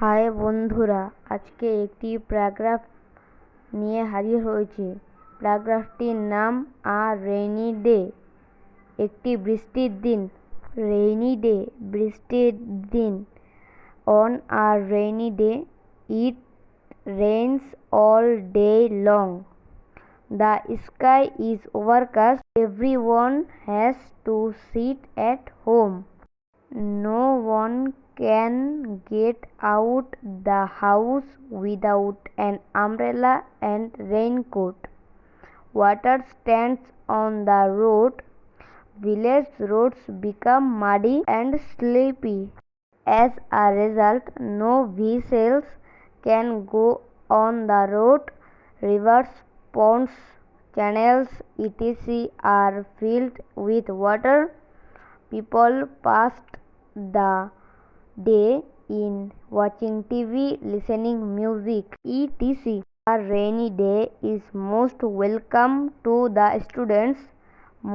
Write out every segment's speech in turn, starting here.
High বন্ধুরা, আজকে একটি প্যারাগ্রাফ নিয়ে হাজির হয়েছি। প্যারাগ্রাফটির নাম আ রেইনি ডে। একটি বৃষ্টির দিন। রেইনি ডে, বৃষ্টির দিন। On a rainy day it rains all day long. The sky is overcast. Everyone has to sit at home. No one can get out the house without an umbrella and raincoat. Water stands on the road. Village roads become muddy and sleepy. As a result, no vehicles can go on the road. Rivers, ponds, canals, etc. are filled with water. People passed the day in watching TV, listening music, etc. A rainy day is most welcome to the students.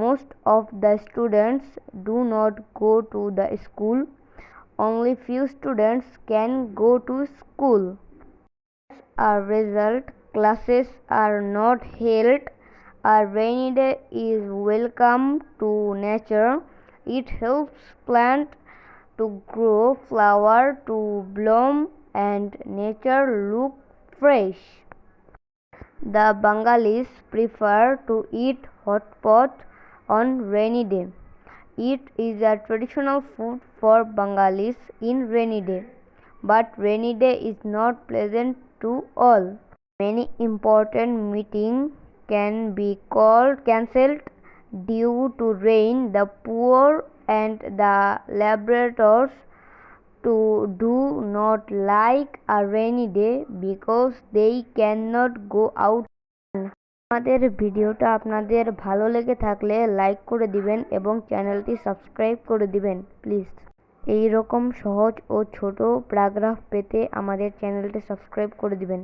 Most of the students do not go to the school. Only few students can go to school. As a result, classes are not held. A rainy day is welcome to nature. It helps plant to grow, flower to bloom, and nature look fresh. The Bengalis prefer to eat hot pot on rainy day. It is a traditional food for Bengalis in rainy day. But rainy day is not pleasant to all. Many important meetings can be cancelled due to rain. The poor and the laborers do not like a rainy day because they cannot go out. আমাদের ভিডিওটা আপনাদের ভালো লেগে থাকলে like করে দিবেন এবং চ্যানেলটি সাবস্ক্রাইব করে দিবেন প্লিজ। এই রকম সহজ ও ছোট প্যারাগ্রাফ পেতে আমাদের চ্যানেলটি সাবস্ক্রাইব করে দিবেন।